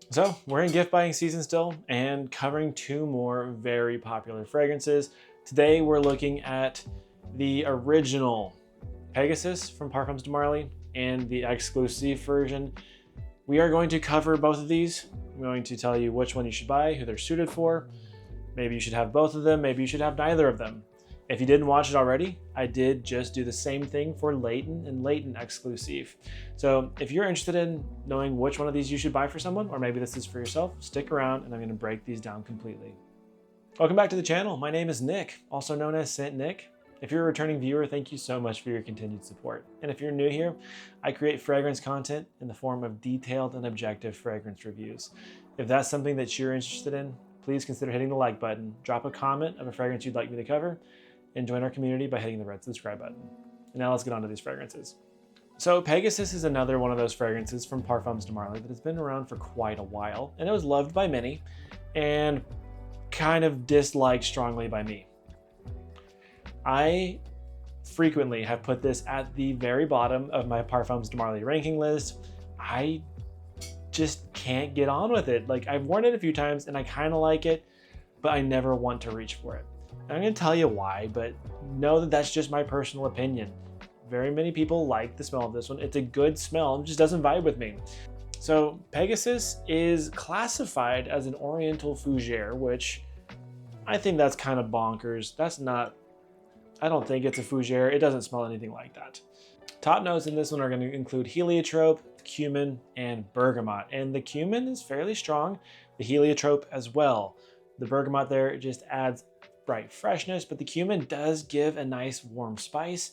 So we're in gift buying season still and covering two more very popular fragrances. Today we're looking at the original Pegasus from Parfums de Marly and the Exclusive version. We are going to cover both of these. I'm going to tell you which one you should buy, who they're suited for. Maybe you should have both of them, maybe you should have neither of them. If you didn't watch it already, I did just do the same thing for Layton and Layton Exclusive. So if you're interested in knowing which one of these you should buy for someone, or maybe this is for yourself, stick around and I'm gonna break these down completely. Welcome back to the channel. My name is Nick, also known as Saint Nick. If you're a returning viewer, thank you so much for your continued support. And if you're new here, I create fragrance content in the form of detailed and objective fragrance reviews. If that's something that you're interested in, please consider hitting the like button, drop a comment of a fragrance you'd like me to cover, and join our community by hitting the red subscribe button. And now let's get on to these fragrances. So Pegasus is another one of those fragrances from Parfums de Marly that has been around for quite a while, and it was loved by many and kind of disliked strongly by me. I frequently have put this at the very bottom of my Parfums de Marly ranking list. I just can't get on with it. Like, I've worn it a few times and I kind of like it, but I never want to reach for it. I'm going to tell you why, but know that that's just my personal opinion. Very many people like the smell of this one. It's a good smell, it just doesn't vibe with me. So Pegasus is classified as an Oriental fougere, which I think that's kind of bonkers. I don't think it's a fougere. It doesn't smell anything like that. Top notes in this one are going to include heliotrope, cumin, and bergamot. And the cumin is fairly strong, the heliotrope as well. The bergamot there just adds bright freshness, but the cumin does give a nice warm spice.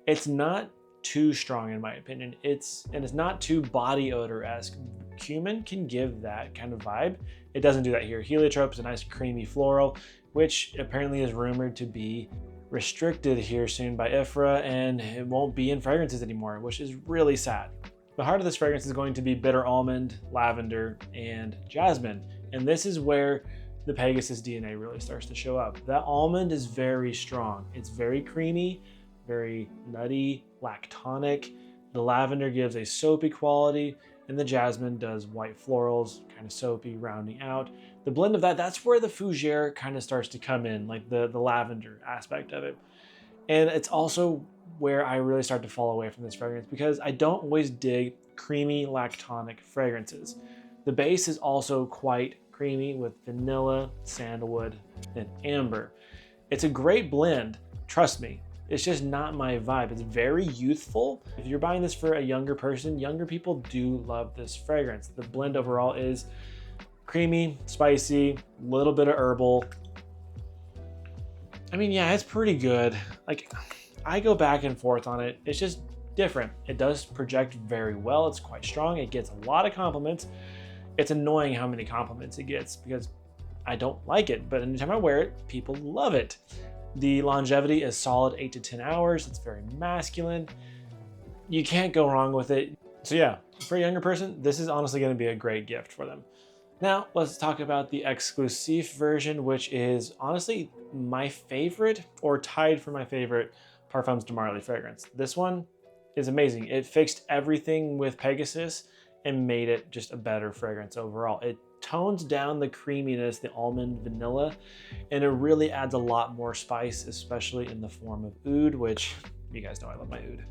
It's not too strong in my opinion. It's not too body odor-esque. Cumin can give that kind of vibe. It doesn't do that here. Heliotrope is a nice creamy floral, which apparently is rumored to be restricted here soon by IFRA, and it won't be in fragrances anymore, which is really sad. The heart of this fragrance is going to be bitter almond, lavender, and jasmine. And this is where the Pegasus DNA really starts to show up. That almond is very strong. It's very creamy, very nutty, lactonic. The lavender gives a soapy quality, and the jasmine does white florals, kind of soapy, rounding out. The blend of that's where the fougere kind of starts to come in, like the lavender aspect of it. And it's also where I really start to fall away from this fragrance because I don't always dig creamy, lactonic fragrances. The base is also quite creamy with vanilla, sandalwood, and amber. It's a great blend, trust me. It's just not my vibe. It's very youthful. If you're buying this for a younger person, younger people do love this fragrance. The blend overall is creamy, spicy, a little bit of herbal. I mean, yeah, it's pretty good. Like, I go back and forth on it. It's just different. It does project very well. It's quite strong. It gets a lot of compliments. It's annoying how many compliments it gets because I don't like it, but anytime I wear it, people love it. The longevity is solid 8 to 10 hours. It's very masculine. You can't go wrong with it. So yeah, for a younger person, this is honestly going to be a great gift for them. Now, let's talk about the Exclusive version, which is honestly my favorite or tied for my favorite Parfums de Marly fragrance. This one is amazing. It fixed everything with Pegasus and made it just a better fragrance overall. It tones down the creaminess, the almond vanilla, and it really adds a lot more spice, especially in the form of oud, which you guys know I love my oud.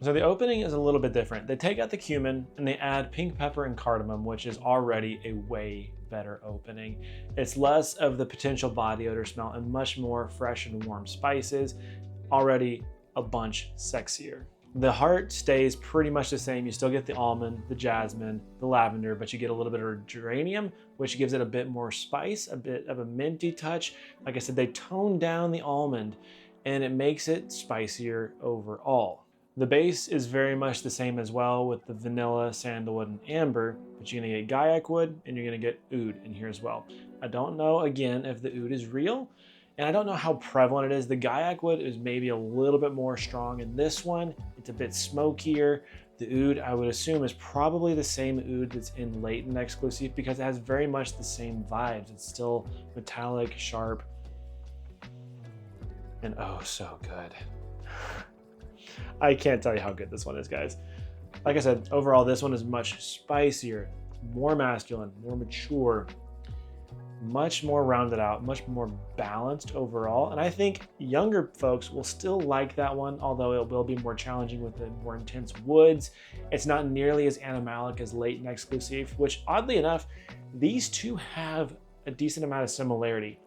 So the opening is a little bit different. They take out the cumin and they add pink pepper and cardamom, which is already a way better opening. It's less of the potential body odor smell and much more fresh and warm spices, already a bunch sexier. The heart stays pretty much the same. You still get the almond, the jasmine, the lavender, but you get a little bit of geranium, which gives it a bit more spice, a bit of a minty touch. Like I said, they tone down the almond and it makes it spicier overall. The base is very much the same as well with the vanilla, sandalwood, and amber, but you're gonna get gaiac wood and you're gonna get oud in here as well. I don't know, again, if the oud is real, and I don't know how prevalent it is. The gaiac wood is maybe a little bit more strong in this one. It's a bit smokier. The oud, I would assume, is probably the same oud that's in Layton Exclusive because it has very much the same vibes. It's still metallic, sharp, and oh, so good. I can't tell you how good this one is, guys. Like I said, overall, this one is much spicier, more masculine, more mature, much more rounded out, much more balanced overall. And I think younger folks will still like that one, although it will be more challenging with the more intense woods. It's not nearly as animalic as Leighton Exclusive, which oddly enough, these two have a decent amount of similarity.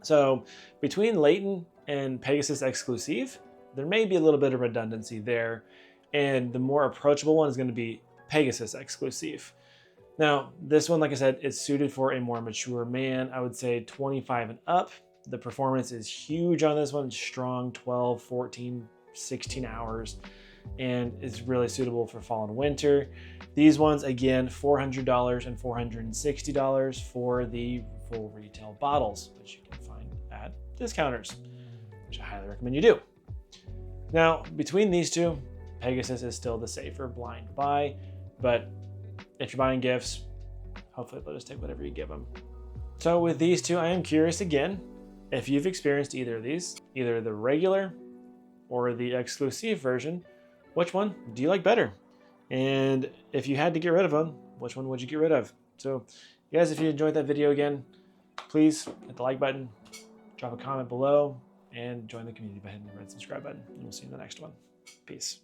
So between Leighton and Pegasus Exclusive, there may be a little bit of redundancy there. And the more approachable one is going to be Pegasus Exclusive. Now, this one, like I said, is suited for a more mature man. I would say 25 and up. The performance is huge on this one. It's strong, 12, 14, 16 hours, and it's really suitable for fall and winter. These ones, again, $400 and $460 for the full retail bottles, which you can find at discounters, which I highly recommend you do. Now, between these two, Pegasus is still the safer blind buy, but if you're buying gifts, hopefully they'll just take whatever you give them. So with these two, I am curious again, if you've experienced either of these, either the regular or the exclusive version, which one do you like better? And if you had to get rid of them, which one would you get rid of? So guys, if you enjoyed that video again, please hit the like button, drop a comment below, and join the community by hitting the red subscribe button. And we'll see you in the next one. Peace.